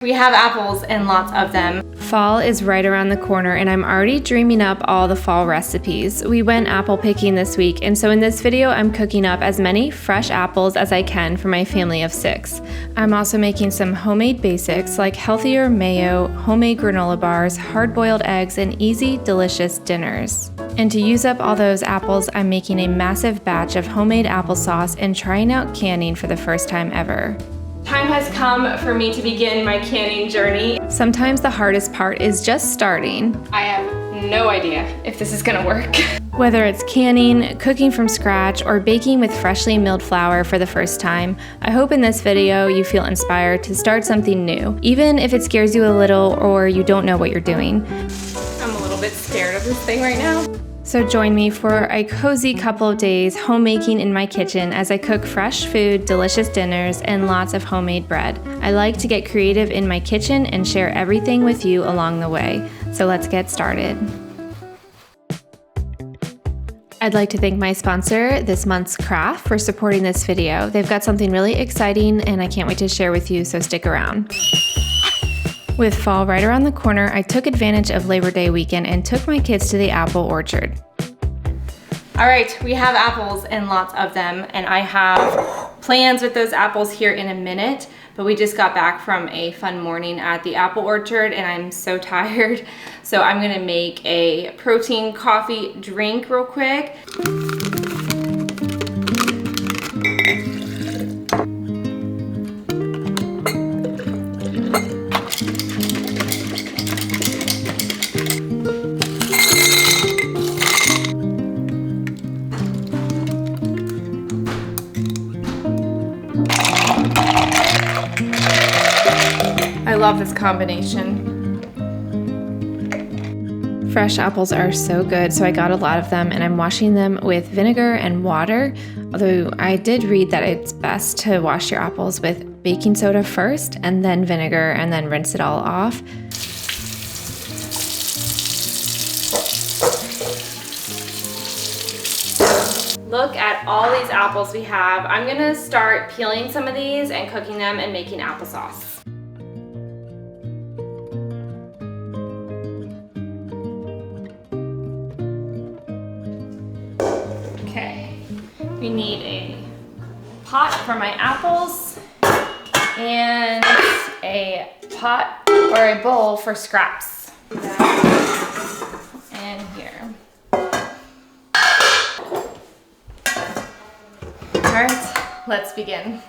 We have apples and lots of them. Fall is right around the corner and I'm already dreaming up all the fall recipes. We went apple picking this week, and so in this video I'm cooking up as many fresh apples as I can for my family of 6. I'm also making some homemade basics like healthier mayo, homemade granola bars, hard-boiled eggs, and easy, delicious dinners. And to use up all those apples, I'm making a massive batch of homemade applesauce and trying out canning for the first time ever. Time has come for me to begin my canning journey. Sometimes the hardest part is just starting. I have no idea if this is gonna work. Whether it's canning, cooking from scratch, or baking with freshly milled flour for the first time, I hope in this video you feel inspired to start something new, even if it scares you a little or you don't know what you're doing. I'm a little bit scared of this thing right now. So join me for a cozy couple of days homemaking in my kitchen as I cook fresh food, delicious dinners, and lots of homemade bread. I like to get creative in my kitchen and share everything with you along the way. So let's get started. I'd like to thank my sponsor, This Month's Craft, for supporting this video. They've got something really exciting and I can't wait to share with you, so stick around. With fall right around the corner, I took advantage of Labor Day weekend and took my kids to the apple orchard. All right, we have apples and lots of them, and I have plans with those apples here in a minute, but we just got back from a fun morning at the apple orchard and I'm so tired. So I'm gonna make a protein coffee drink real quick. I love this combination. Fresh apples are so good, so I got a lot of them and I'm washing them with vinegar and water. Although I did read that it's best to wash your apples with baking soda first and then vinegar and then rinse it all off. Look at all these apples we have. I'm gonna start peeling some of these and cooking them and making applesauce. Okay, we need a pot for my apples and a pot or a bowl for scraps. And here. All right, let's begin.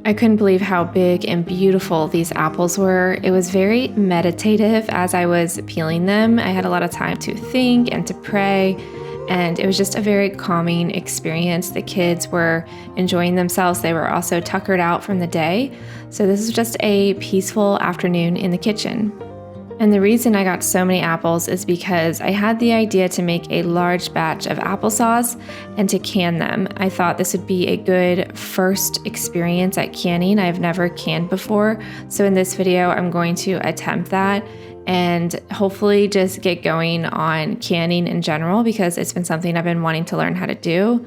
I couldn't believe how big and beautiful these apples were. It was very meditative as I was peeling them. I had a lot of time to think and to pray, and it was just a very calming experience. The kids were enjoying themselves. They were also tuckered out from the day. So this is just a peaceful afternoon in the kitchen. And the reason I got so many apples is because I had the idea to make a large batch of applesauce and to can them. I thought this would be a good first experience at canning. I've never canned before, so in this video I'm going to attempt that and hopefully just get going on canning in general because it's been something I've been wanting to learn how to do.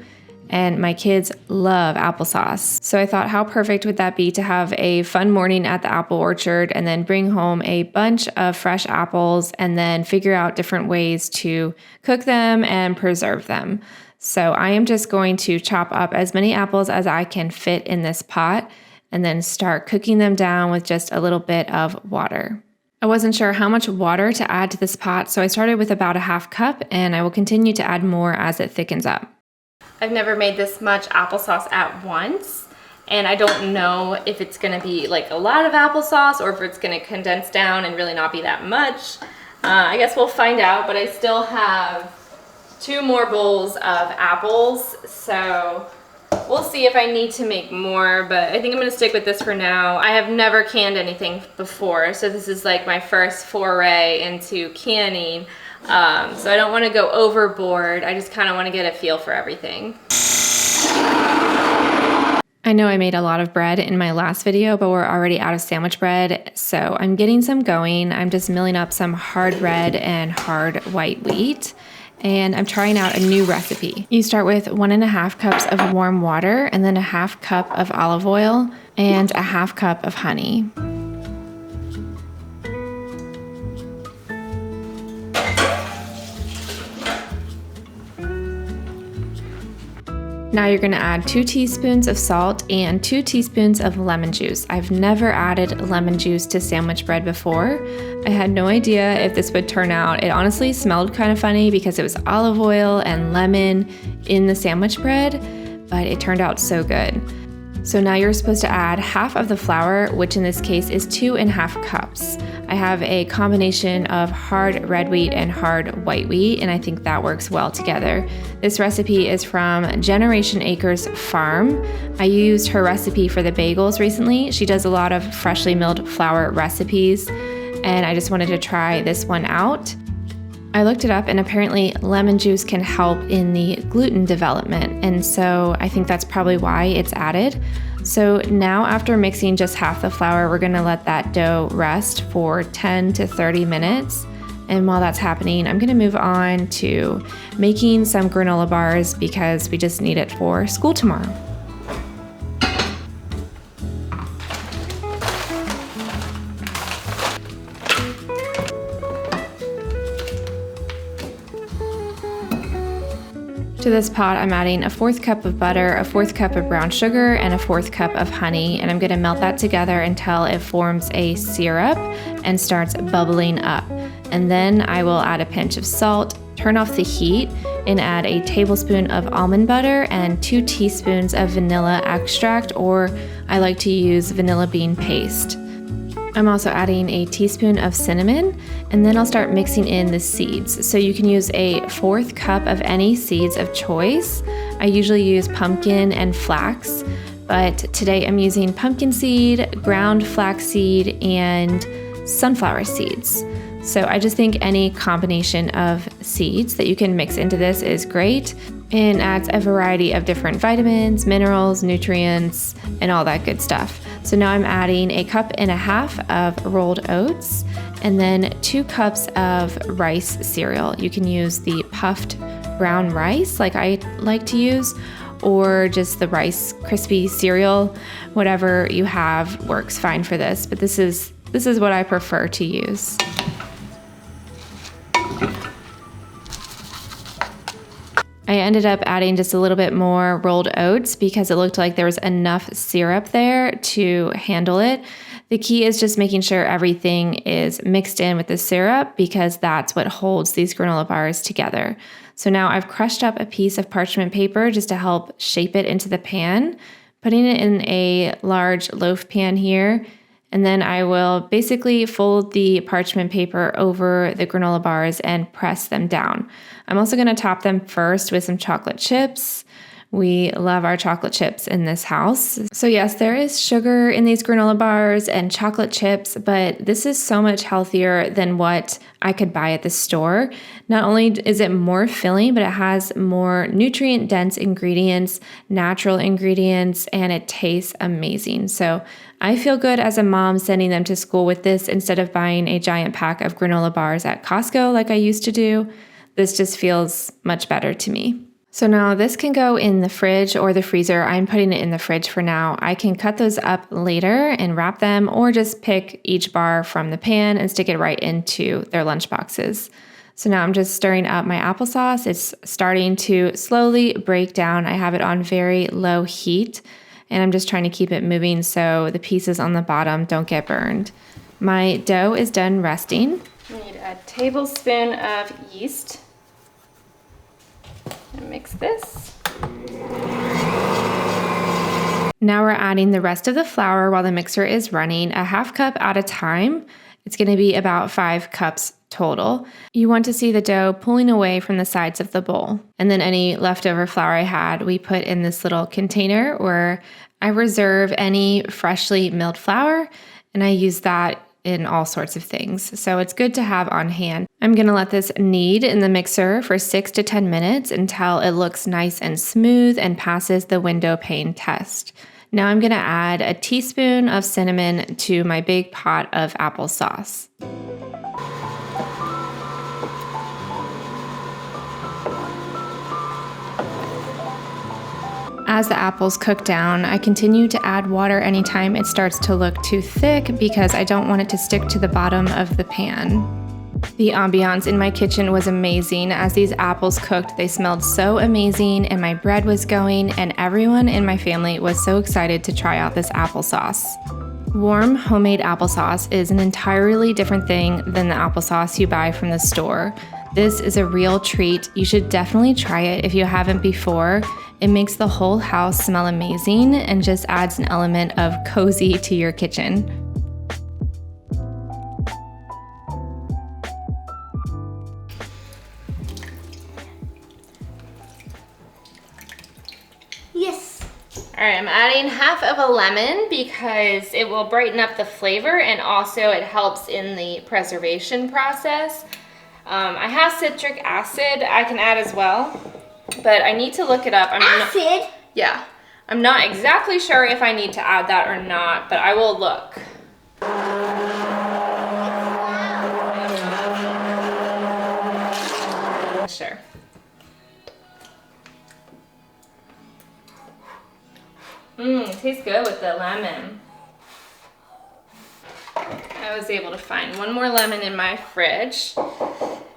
And my kids love applesauce. So I thought, how perfect would that be to have a fun morning at the apple orchard and then bring home a bunch of fresh apples and then figure out different ways to cook them and preserve them. So I am just going to chop up as many apples as I can fit in this pot and then start cooking them down with just a little bit of water. I wasn't sure how much water to add to this pot, so I started with about a half cup and I will continue to add more as it thickens up. I've never made this much applesauce at once, and I don't know if it's gonna be like a lot of applesauce or if it's gonna condense down and really not be that much. I guess we'll find out, but I still have 2 more bowls of apples, so we'll see if I need to make more, but I think I'm gonna stick with this for now. I have never canned anything before, so this is like my first foray into canning. So I don't want to go overboard. I just kind of want to get a feel for everything. I know I made a lot of bread in my last video, but we're already out of sandwich bread, so I'm getting some going. I'm just milling up some hard red and hard white wheat. and I'm trying out a new recipe. You start with 1.5 cups of warm water and then a 1/2 cup of olive oil and a 1/2 cup of honey. Now you're going to add 2 teaspoons of salt and 2 teaspoons of lemon juice. I've never added lemon juice to sandwich bread before. I had no idea if this would turn out. It honestly smelled kind of funny because it was olive oil and lemon in the sandwich bread, but it turned out so good. So now you're supposed to add half of the flour, which in this case is 2.5 cups. I have a combination of hard red wheat and hard white wheat, and I think that works well together. This recipe is from Generation Acres Farm. I used her recipe for the bagels recently. She does a lot of freshly milled flour recipes, and I just wanted to try this one out. I looked it up, and apparently lemon juice can help in the gluten development, and so I think that's probably why it's added. So now after mixing just half the flour, we're gonna let that dough rest for 10 to 30 minutes. And while that's happening, I'm gonna move on to making some granola bars because we just need it for school tomorrow. To this pot, I'm adding 1/4 cup of butter, 1/4 cup of brown sugar, and 1/4 cup of honey, and I'm gonna melt that together until it forms a syrup and starts bubbling up. And then I will add a pinch of salt, turn off the heat, and add a tablespoon of almond butter and 2 teaspoons of vanilla extract, or I like to use vanilla bean paste. I'm also adding a teaspoon of cinnamon, and then I'll start mixing in the seeds. So you can use a 1/4 cup of any seeds of choice. I usually use pumpkin and flax, but today I'm using pumpkin seed, ground flaxseed, and sunflower seeds. So I just think any combination of seeds that you can mix into this is great and adds a variety of different vitamins, minerals, nutrients, and all that good stuff. So now I'm adding 1.5 cups of rolled oats and then 2 cups of rice cereal. You can use the puffed brown rice like I like to use, or just the Rice Krispie cereal. Whatever you have works fine for this, but this is what I prefer to use. I ended up adding just a little bit more rolled oats because it looked like there was enough syrup there to handle it. The key is just making sure everything is mixed in with the syrup because that's what holds these granola bars together. So now I've crushed up a piece of parchment paper just to help shape it into the pan, putting it in a large loaf pan here. And then I will basically fold the parchment paper over the granola bars and press them down. I'm also going to top them first with some chocolate chips. We love our chocolate chips in this house. So yes, there is sugar in these granola bars and chocolate chips, but this is so much healthier than what I could buy at the store. Not only is it more filling, but it has more nutrient-dense ingredients, natural ingredients, and it tastes amazing. So I feel good as a mom sending them to school with this instead of buying a giant pack of granola bars at Costco like I used to do. This just feels much better to me. So now this can go in the fridge or the freezer. I'm putting it in the fridge for now. I can cut those up later and wrap them, or just pick each bar from the pan and stick it right into their lunch boxes. So now I'm just stirring up my applesauce. It's starting to slowly break down. I have it on very low heat, and I'm just trying to keep it moving so the pieces on the bottom don't get burned. My dough is done resting. I need a tablespoon of yeast. And mix this. Now we're adding the rest of the flour while the mixer is running, 1/2 cup at a time. It's going to be about 5 cups total. You want to see the dough pulling away from the sides of the bowl. And then any leftover flour I had, we put in this little container where I reserve any freshly milled flour, and I use that in all sorts of things. So it's good to have on hand. I'm going to let this knead in the mixer for 6 to 10 minutes until it looks nice and smooth and passes the window pane test. Now I'm going to add a teaspoon of cinnamon to my big pot of applesauce. As the apples cook down, I continue to add water anytime it starts to look too thick because I don't want it to stick to the bottom of the pan. The ambiance in my kitchen was amazing. As these apples cooked, they smelled so amazing and my bread was going, and everyone in my family was so excited to try out this applesauce. Warm homemade applesauce is an entirely different thing than the applesauce you buy from the store. This is a real treat. You should definitely try it if you haven't before. It makes the whole house smell amazing and just adds an element of cozy to your kitchen. Yes. All right, I'm adding half of a lemon because it will brighten up the flavor and also it helps in the preservation process. I have citric acid I can add as well, but I need to look it up. Acid? Yeah. I'm not exactly sure if I need to add that or not, but I will look. Sure. Tastes good with the lemon. I was able to find one more lemon in my fridge.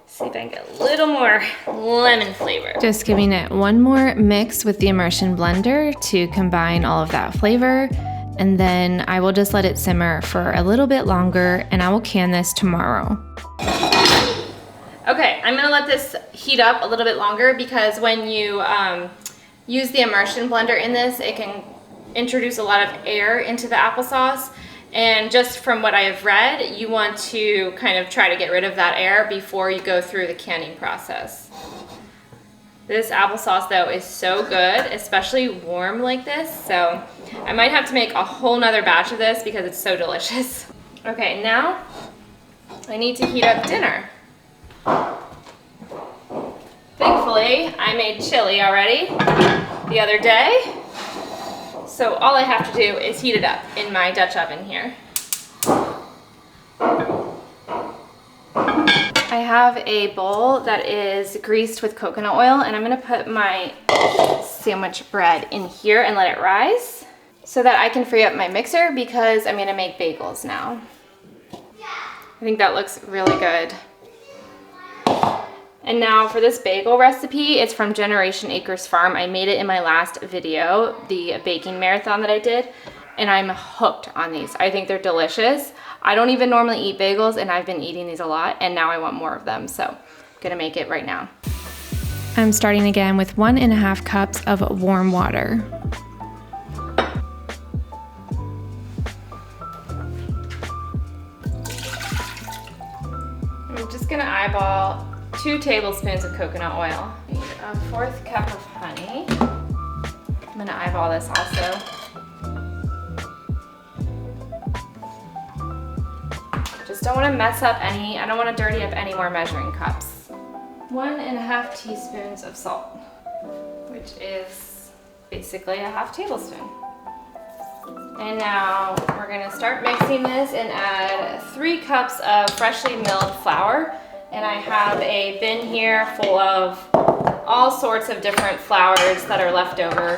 See if I can get a little more lemon flavor. Just giving it one more mix with the immersion blender to combine all of that flavor. And then I will just let it simmer for a little bit longer and I will can this tomorrow. Okay, I'm gonna let this heat up a little bit longer because when you use the immersion blender in this, it can introduce a lot of air into the applesauce. And just from what I have read, you want to kind of try to get rid of that air before you go through the canning process. This applesauce though is so good, especially warm like this. So I might have to make a whole nother batch of this because it's so delicious. Okay, now I need to heat up dinner. Thankfully, I made chili already the other day. So all I have to do is heat it up in my Dutch oven here. I have a bowl that is greased with coconut oil and I'm gonna put my sandwich bread in here and let it rise so that I can free up my mixer because I'm gonna make bagels now. I think that looks really good. And now for this bagel recipe, it's from Generation Acres Farm. I made it in my last video, the baking marathon that I did, and I'm hooked on these. I think they're delicious. I don't even normally eat bagels, and I've been eating these a lot, and now I want more of them, so I'm gonna make it right now. I'm starting again with 1.5 cups of warm water. I'm just gonna eyeball 2 tablespoons of coconut oil. Need a 1/4 cup of honey. I'm gonna eyeball this also. Just don't wanna mess up any, I don't wanna dirty up any more measuring cups. 1.5 teaspoons of salt, which is basically a 1/2 tablespoon. And now we're gonna start mixing this and add 3 cups of freshly milled flour. And I have a bin here full of all sorts of different flours that are left over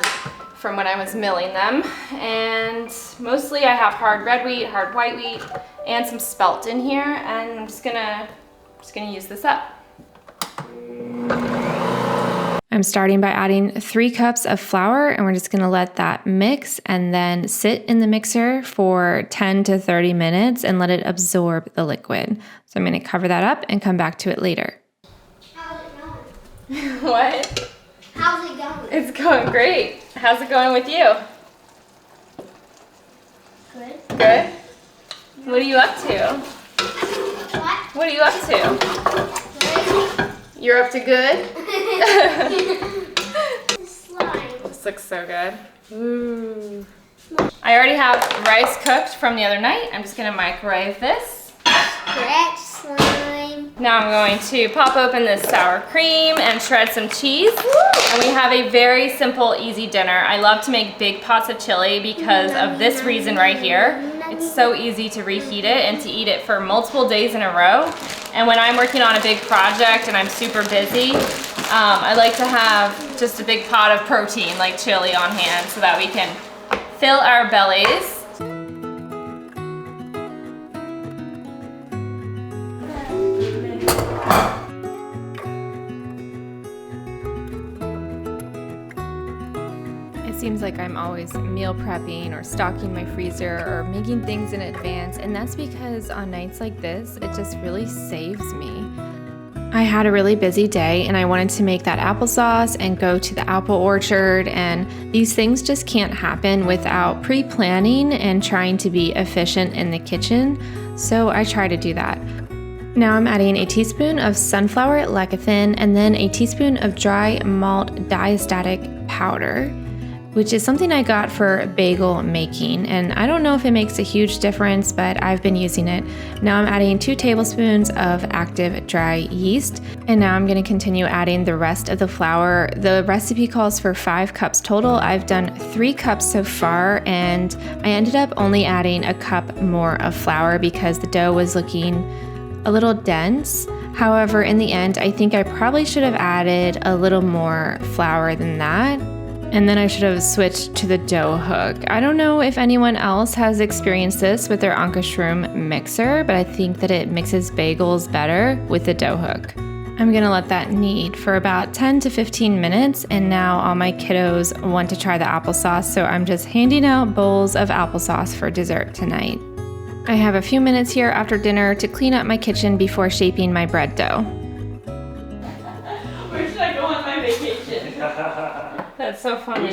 from when I was milling them. And mostly I have hard red wheat, hard white wheat, and some spelt in here. And I'm just gonna use this up. I'm starting by adding 3 cups of flour and we're just gonna let that mix and then sit in the mixer for 10 to 30 minutes and let it absorb the liquid. So I'm gonna cover that up and come back to it later. How's it going? What? How's it going? It's going great. How's it going with you? Good. Good? What are you up to? What? What are you up to? Good. You're up to good? Slime. This looks so good. Ooh. I already have rice cooked from the other night. I'm just gonna microwave this. Stretch slime. Now I'm going to pop open this sour cream and shred some cheese. And we have a very simple, easy dinner. I love to make big pots of chili because of this reason right here. It's so easy to reheat it and to eat it for multiple days in a row. And when I'm working on a big project and I'm super busy, I like to have just a big pot of protein like chili on hand so that we can fill our bellies. It seems like I'm always meal prepping or stocking my freezer or making things in advance, and that's because on nights like this, it just really saves me. I had a really busy day and I wanted to make that applesauce and go to the apple orchard, and these things just can't happen without pre-planning and trying to be efficient in the kitchen, so I try to do that. Now I'm adding a teaspoon of sunflower lecithin and then a teaspoon of dry malt diastatic powder, which is something I got for bagel making, and I don't know if it makes a huge difference, but I've been using it. Now I'm adding 2 tablespoons of active dry yeast, and now I'm going to continue adding the rest of the flour. The recipe calls for 5 cups total. I've done 3 cups so far, and I ended up only adding a cup more of flour because the dough was looking a little dense. However, in the end, I think I probably should have added a little more flour than that. And then I should have switched to the dough hook. I don't know if anyone else has experienced this with their Anka-Shroom mixer, but I think that it mixes bagels better with the dough hook. I'm gonna let that knead for about 10 to 15 minutes, and now all my kiddos want to try the applesauce, so I'm just handing out bowls of applesauce for dessert tonight. I have a few minutes here after dinner to clean up my kitchen before shaping my bread dough. Where should I go on my vacation? That's so funny.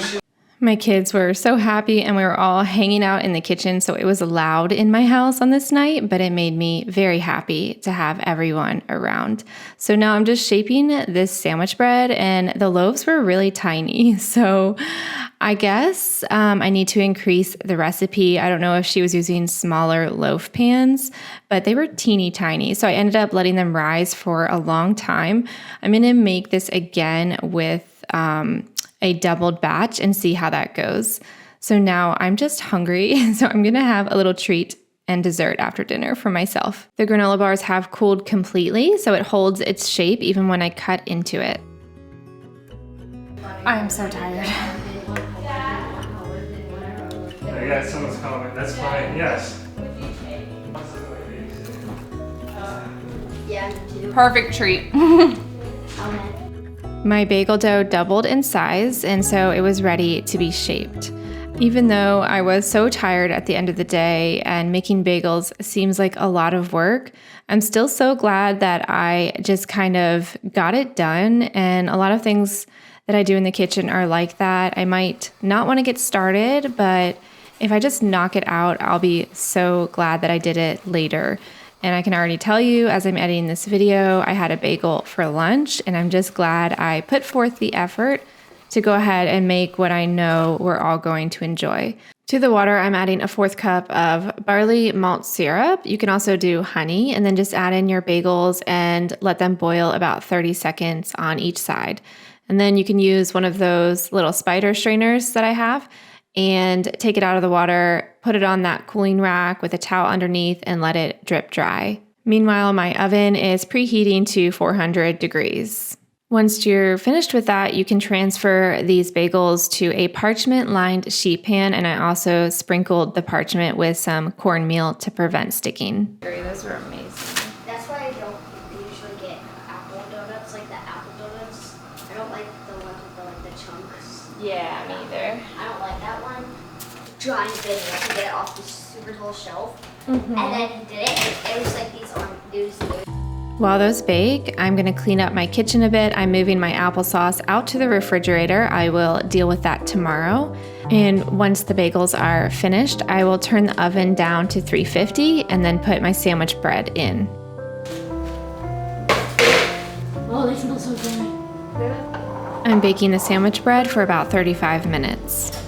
My kids were so happy and we were all hanging out in the kitchen, so it was loud in my house on this night, but it made me very happy to have everyone around. So now I'm just shaping this sandwich bread, and the loaves were really tiny, so I guess I need to increase the recipe. I don't know if she was using smaller loaf pans, but they were teeny tiny, so I ended up letting them rise for a long time. I'm gonna make this again with a doubled batch and see how that goes. So now I'm just hungry, so I'm gonna have a little treat and dessert after dinner for myself. The granola bars have cooled completely, so it holds its shape even when I cut into it. I am so tired. Yeah, someone's calling. That's fine. Yes. Yeah, me too. Perfect treat. Okay. My bagel dough doubled in size, and so it was ready to be shaped. Even though I was so tired at the end of the day and making bagels seems like a lot of work, I'm still so glad that I just kind of got it done. And a lot of things that I do in the kitchen are like that. I might not want to get started, but if I just knock it out, I'll be so glad that I did it later. And I can already tell you, as I'm editing this video, I had a bagel for lunch, and I'm just glad I put forth the effort to go ahead and make what I know we're all going to enjoy. To the water, I'm adding a 1/4 cup of barley malt syrup. You can also do honey, and then just add in your bagels and let them boil about 30 seconds on each side. And then you can use one of those little spider strainers that I have and take it out of the water, put it on that cooling rack with a towel underneath, and let it drip dry. Meanwhile, my oven is preheating to 400 degrees. Once you're finished with that, you can transfer these bagels to a parchment-lined sheet pan, and I also sprinkled the parchment with some cornmeal to prevent sticking. Those are amazing. That's why I don't usually get apple donuts, like the apple donuts. I don't like the ones with the chunks. Yeah, me either. I don't like that one. Trying to get it off this super tall shelf. And then he did it. It was like these aren't these. While those bake, I'm gonna clean up my kitchen a bit. I'm moving my applesauce out to the refrigerator. I will deal with that tomorrow. And once the bagels are finished, I will turn the oven down to 350 and then put my sandwich bread in. Oh, they smell so good. I'm baking the sandwich bread for about 35 minutes.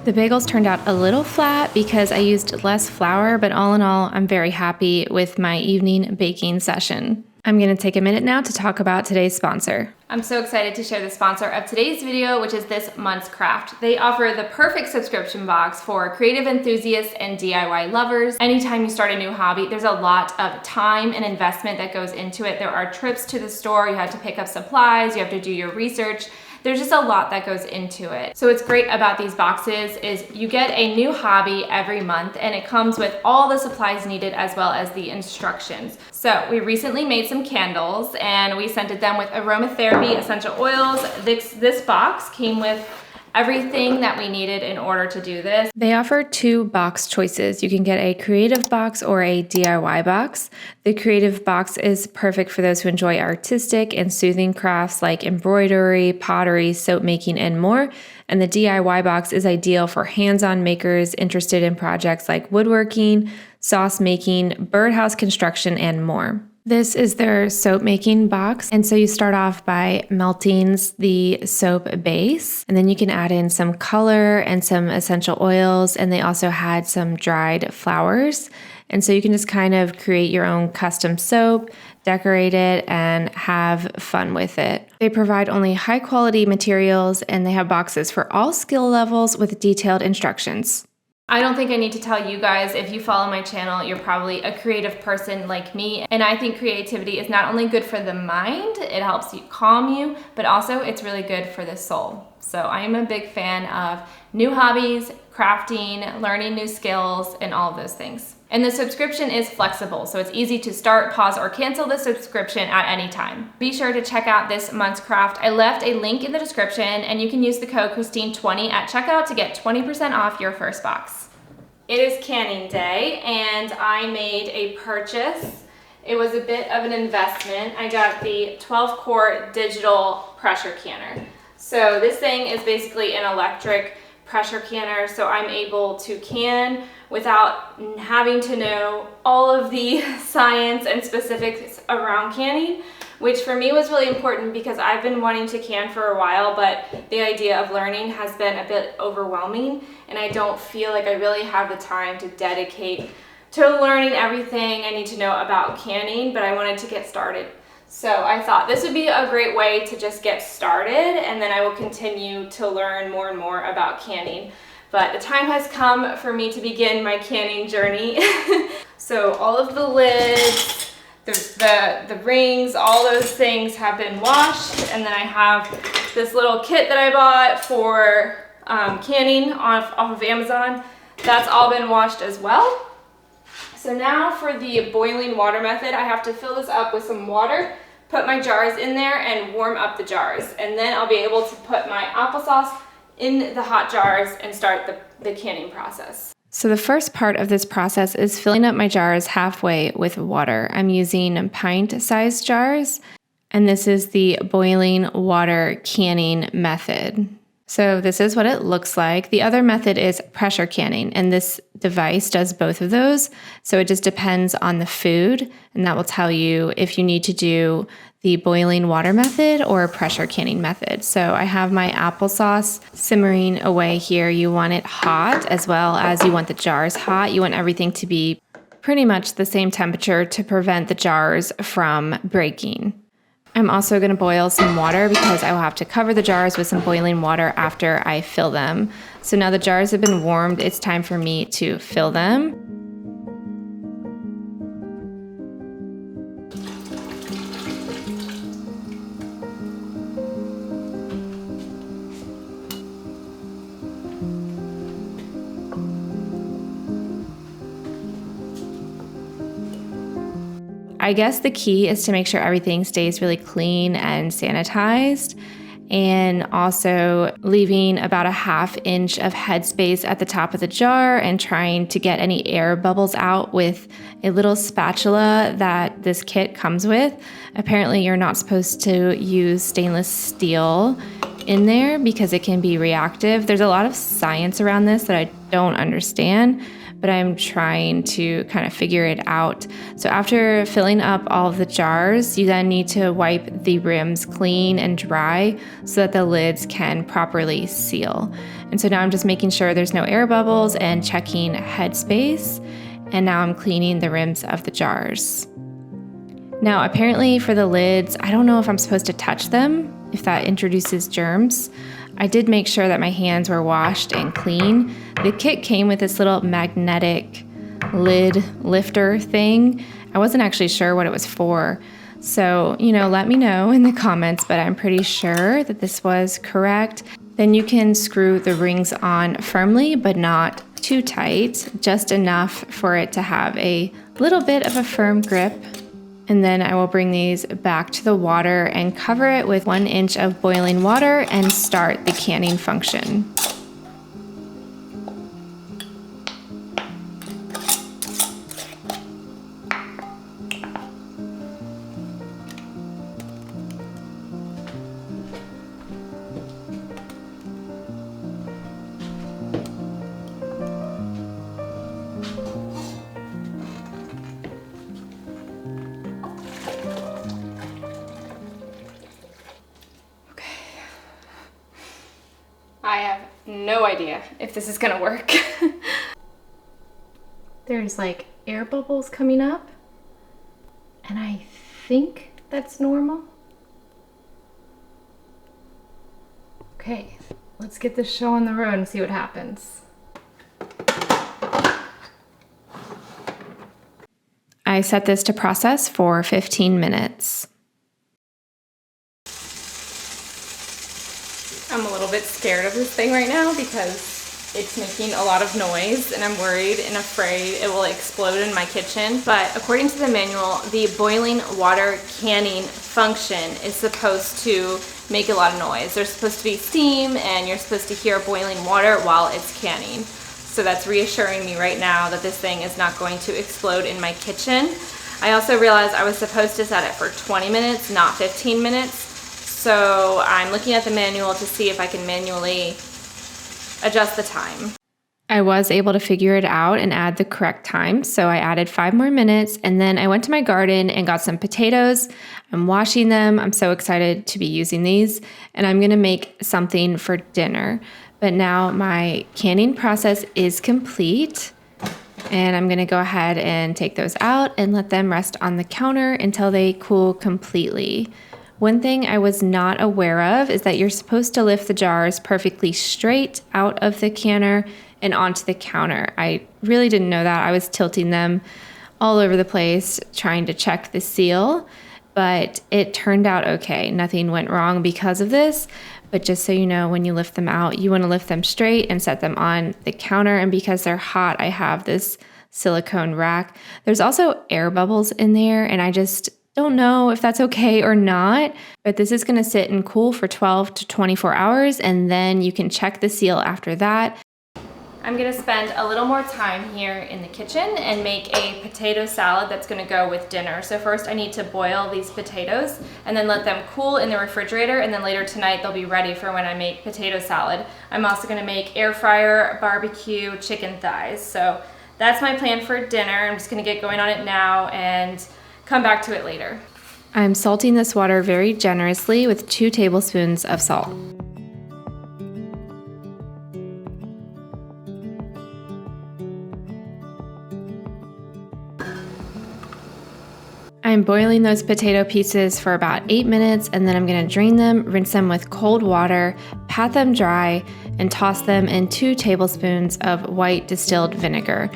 The bagels turned out a little flat because I used less flour, but all in all, I'm very happy with my evening baking session. I'm going to take a minute now to talk about today's sponsor. I'm so excited to share the sponsor of today's video, which is this month's craft. They offer the perfect subscription box for creative enthusiasts and DIY lovers. Anytime you start a new hobby, there's a lot of time and investment that goes into it. There are trips to the store, you have to pick up supplies, you have to do your research. There's just a lot that goes into it. So what's great about these boxes is you get a new hobby every month and it comes with all the supplies needed as well as the instructions. So we recently made some candles and we scented them with aromatherapy essential oils. This box came with everything that we needed in order to do this. They offer 2 box choices. You can get a creative box or a DIY box. The creative box is perfect for those who enjoy artistic and soothing crafts like embroidery, pottery, soap making, and more. And the DIY box is ideal for hands-on makers interested in projects like woodworking, sauce making, birdhouse construction, and more. This is their soap making box. And so you start off by melting the soap base, and then you can add in some color and some essential oils. And they also had some dried flowers. And so you can just kind of create your own custom soap, decorate it, and have fun with it. They provide only high quality materials and they have boxes for all skill levels with detailed instructions. I don't think I need to tell you guys, if you follow my channel, you're probably a creative person like me. And I think creativity is not only good for the mind, it helps you calm you, but also it's really good for the soul. So I am a big fan of new hobbies, crafting, learning new skills, and all of those things. And the subscription is flexible, so it's easy to start, pause, or cancel the subscription at any time. Be sure to check out this month's craft. I left a link in the description, and you can use the code Christine20 at checkout to get 20% off your first box. It is canning day, and I made a purchase. It was a bit of an investment. I got the 12-quart digital pressure canner. So this thing is basically an electric pressure canner, so I'm able to can without having to know all of the science and specifics around canning, which for me was really important because I've been wanting to can for a while, but the idea of learning has been a bit overwhelming, and I don't feel like I really have the time to dedicate to learning everything I need to know about canning, but I wanted to get started. So I thought this would be a great way to just get started, and then I will continue to learn more and more about canning. But the time has come for me to begin my canning journey. So all of the lids, the rings, all those things have been washed, and then I have this little kit that I bought for canning off of Amazon. That's all been washed as well. So now for the boiling water method, I have to fill this up with some water, put my jars in there, and warm up the jars. And then I'll be able to put my applesauce in the hot jars and start the canning process. So the first part of this process is filling up my jars halfway with water. I'm using pint-sized jars, and this is the boiling water canning method. So this is what it looks like. The other method is pressure canning, and this device does both of those. So it just depends on the food, and that will tell you if you need to do the boiling water method or pressure canning method. So I have my applesauce simmering away here. You want it hot as well as you want the jars hot. You want everything to be pretty much the same temperature to prevent the jars from breaking. I'm also going to boil some water because I will have to cover the jars with some boiling water after I fill them. So now the jars have been warmed, it's time for me to fill them. I guess the key is to make sure everything stays really clean and sanitized, and also leaving about a 1/2 inch of headspace at the top of the jar and trying to get any air bubbles out with a little spatula that this kit comes with. Apparently you're not supposed to use stainless steel in there because it can be reactive. There's a lot of science around this that I don't understand, but I'm trying to kind of figure it out. So after filling up all of the jars, you then need to wipe the rims clean and dry so that the lids can properly seal. And so now I'm just making sure there's no air bubbles and checking headspace. And now I'm cleaning the rims of the jars. Now, apparently for the lids, I don't know if I'm supposed to touch them, if that introduces germs. I did make sure that my hands were washed and clean. The kit came with this little magnetic lid lifter thing. I wasn't actually sure what it was for. So, let me know in the comments, but I'm pretty sure that this was correct. Then you can screw the rings on firmly, but not too tight, just enough for it to have a little bit of a firm grip. And then I will bring these back to the water and cover it with 1 inch of boiling water and start the canning function. I have no idea if this is gonna work. There's like air bubbles coming up, and I think that's normal. Okay, let's get this show on the road and see what happens. I set this to process for 15 minutes. I'm a little bit scared of this thing right now because it's making a lot of noise and I'm worried and afraid it will explode in my kitchen. But according to the manual, the boiling water canning function is supposed to make a lot of noise. There's supposed to be steam and you're supposed to hear boiling water while it's canning. So that's reassuring me right now that this thing is not going to explode in my kitchen. I also realized I was supposed to set it for 20 minutes, not 15 minutes. So I'm looking at the manual to see if I can manually adjust the time. I was able to figure it out and add the correct time. So I added 5 more minutes and then I went to my garden and got some potatoes. I'm washing them. I'm so excited to be using these and I'm gonna make something for dinner. But now my canning process is complete and I'm gonna go ahead and take those out and let them rest on the counter until they cool completely. One thing I was not aware of is that you're supposed to lift the jars perfectly straight out of the canner and onto the counter. I really didn't know that. I was tilting them all over the place trying to check the seal, but it turned out okay. Nothing went wrong because of this. But just so you know, when you lift them out, you want to lift them straight and set them on the counter. And because they're hot, I have this silicone rack. There's also air bubbles in there, and I just don't know if that's okay or not, but this is gonna sit and cool for 12 to 24 hours, and then you can check the seal after that. I'm gonna spend a little more time here in the kitchen and make a potato salad that's gonna go with dinner. So first I need to boil these potatoes and then let them cool in the refrigerator, and then later tonight they'll be ready for when I make potato salad. I'm also gonna make air fryer barbecue chicken thighs. So that's my plan for dinner. I'm just gonna get going on it now and come back to it later. I'm salting this water very generously with 2 tablespoons of salt. I'm boiling those potato pieces for about 8 minutes and then I'm gonna drain them, rinse them with cold water, pat them dry, and toss them in 2 tablespoons of white distilled vinegar.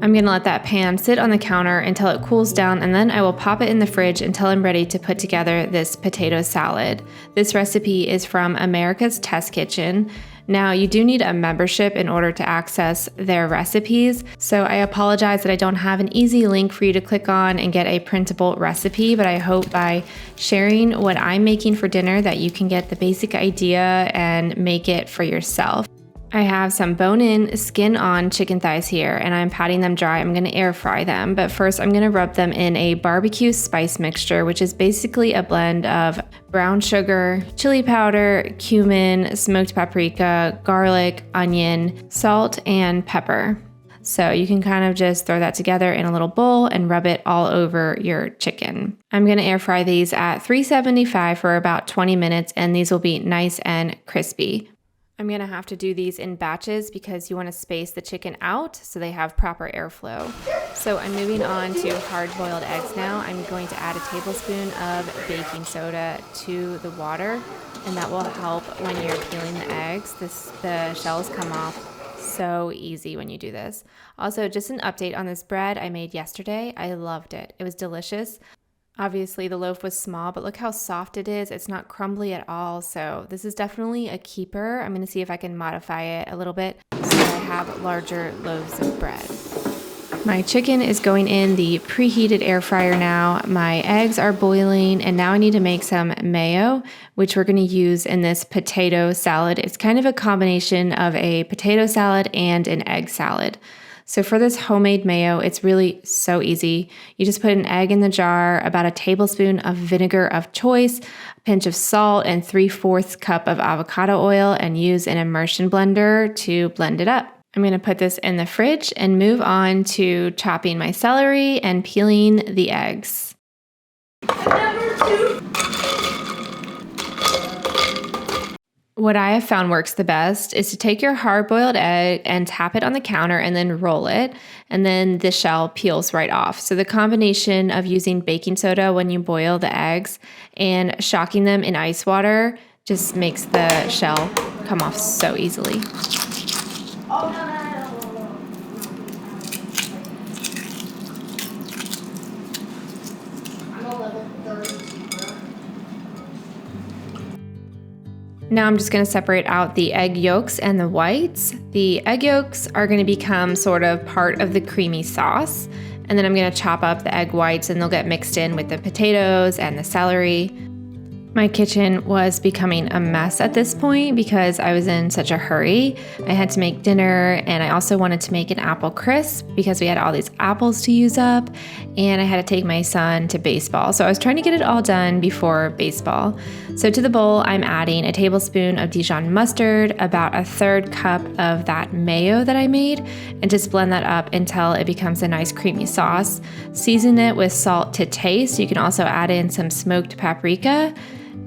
I'm gonna let that pan sit on the counter until it cools down, and then I will pop it in the fridge until I'm ready to put together this potato salad. This recipe is from America's Test Kitchen. Now, you do need a membership in order to access their recipes, so I apologize that I don't have an easy link for you to click on and get a printable recipe, but I hope by sharing what I'm making for dinner that you can get the basic idea and make it for yourself. I have some bone-in, skin-on chicken thighs here, and I'm patting them dry. I'm gonna air fry them, but first I'm gonna rub them in a barbecue spice mixture, which is basically a blend of brown sugar, chili powder, cumin, smoked paprika, garlic, onion, salt, and pepper. So you can kind of just throw that together in a little bowl and rub it all over your chicken. I'm gonna air fry these at 375 for about 20 minutes, and these will be nice and crispy. I'm gonna have to do these in batches because you wanna space the chicken out so they have proper airflow. So I'm moving on to hard-boiled eggs now. I'm going to add a tablespoon of baking soda to the water, and that will help when you're peeling the eggs. The shells come off so easy when you do this. Also, just an update on this bread I made yesterday. I loved it. It was delicious. Obviously, the loaf was small, but look how soft it is. It's not crumbly at all, so this is definitely a keeper. I'm gonna see if I can modify it a little bit so I have larger loaves of bread. My chicken is going in the preheated air fryer now. My eggs are boiling, and now I need to make some mayo, which we're gonna use in this potato salad. It's kind of a combination of a potato salad and an egg salad. So for this homemade mayo, it's really so easy. You just put an egg in the jar, about a tablespoon of vinegar of choice, a pinch of salt, and 3/4 cup of avocado oil, and use an immersion blender to blend it up. I'm gonna put this in the fridge and move on to chopping my celery and peeling the eggs. What I have found works the best is to take your hard-boiled egg and tap it on the counter and then roll it, and then the shell peels right off. So the combination of using baking soda when you boil the eggs and shocking them in ice water just makes the shell come off so easily. Oh, no. I'm a level 30. Now I'm just going to separate out the egg yolks and the whites. The egg yolks are going to become sort of part of the creamy sauce. And then I'm going to chop up the egg whites, and they'll get mixed in with the potatoes and the celery. My kitchen was becoming a mess at this point because I was in such a hurry. I had to make dinner, and I also wanted to make an apple crisp because we had all these apples to use up, and I had to take my son to baseball. So I was trying to get it all done before baseball. So to the bowl, I'm adding a tablespoon of Dijon mustard, about a 1/3 cup of that mayo that I made, and just blend that up until it becomes a nice creamy sauce. Season it with salt to taste. You can also add in some smoked paprika,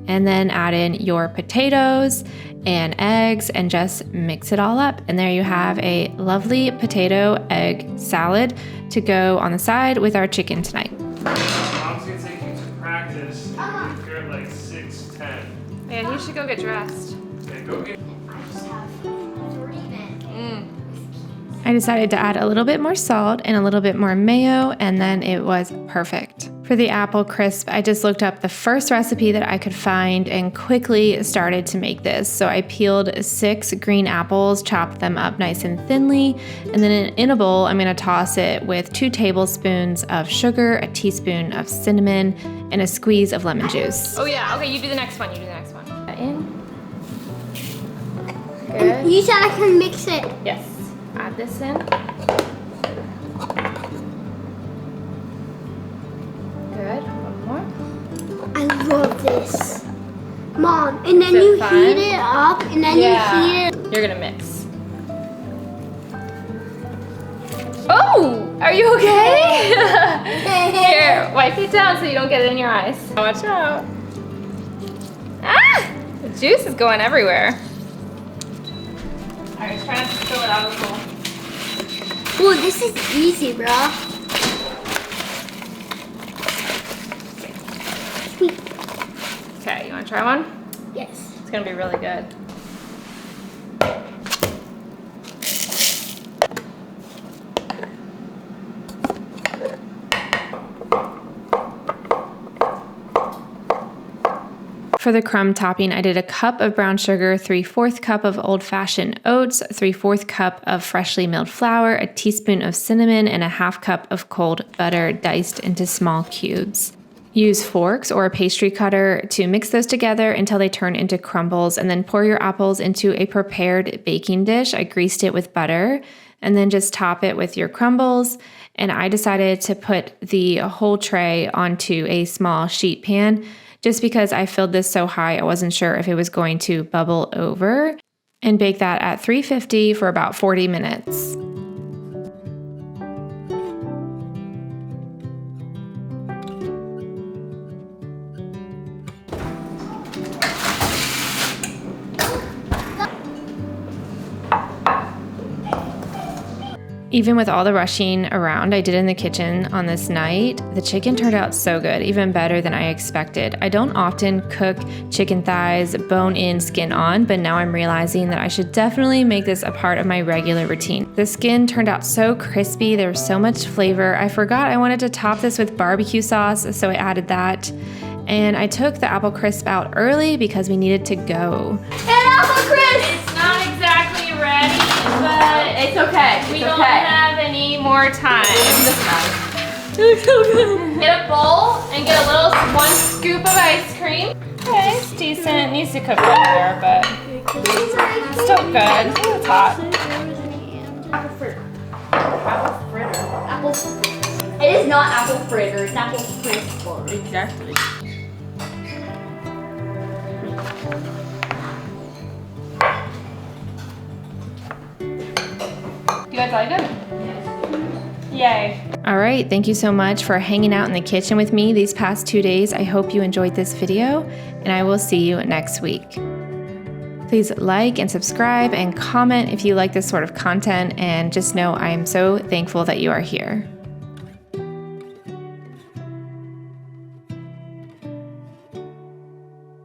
and then add in your potatoes and eggs and just mix it all up. And there you have a lovely potato egg salad to go on the side with our chicken tonight. Mom's gonna take you to practice. You're at like 6:10. Man, you should go get dressed. Okay, go get. I just have 3 minutes. I decided to add a little bit more salt and a little bit more mayo, and then it was perfect. For the apple crisp, I just looked up the first recipe that I could find and quickly started to make this. So I peeled 6 green apples, chopped them up nice and thinly, and then in a bowl, I'm gonna toss it with 2 tablespoons of sugar, a teaspoon of cinnamon, and a squeeze of lemon juice. Oh yeah, okay, you do the next one, In. Good. You said I can mix it. Yes. Add this in. Good. One more. I love this. Mom, and then Is it you fun? heat it up, and then you heat it. You're gonna mix. Oh! Are you okay? Here, wipe it down so you don't get it in your eyes. Watch out. Ah! The juice is going everywhere. Alright, try not to spill it out of the bowl. Ooh, this is easy, bro. Okay, you wanna try one? Yes. It's gonna be really good. For the crumb topping, I did a cup of brown sugar, 3/4 cup of old-fashioned oats, 3/4 cup of freshly milled flour, a teaspoon of cinnamon, and a 1/2 cup of cold butter diced into small cubes. Use forks or a pastry cutter to mix those together until they turn into crumbles, and then pour your apples into a prepared baking dish. I greased it with butter, and then just top it with your crumbles. And I decided to put the whole tray onto a small sheet pan just because I filled this so high, I wasn't sure if it was going to bubble over, and bake that at 350 for about 40 minutes. Even with all the rushing around I did in the kitchen on this night, the chicken turned out so good, even better than I expected. I don't often cook chicken thighs bone in, skin on, but now I'm realizing that I should definitely make this a part of my regular routine. The skin turned out so crispy, there was so much flavor. I forgot I wanted to top this with barbecue sauce, so I added that. And I took the apple crisp out early because we needed to go. And apple crisp! It's not exactly ready, but It's okay. we It's don't okay. have any more time. Doesn't matter. Get a bowl and get a little 1 scoop of ice cream. Okay, it's decent. It needs to cook a little more, but still good. It's hot. Apple fritter. Apple fritter. Apple fritter. It is not apple fritter, it's apple crisp. Exactly. You guys like it? Yay. All right, thank you so much for hanging out in the kitchen with me these past 2 days. I hope you enjoyed this video, and I will see you next week. Please like and subscribe and comment if you like this sort of content, and just know I am so thankful that you are here.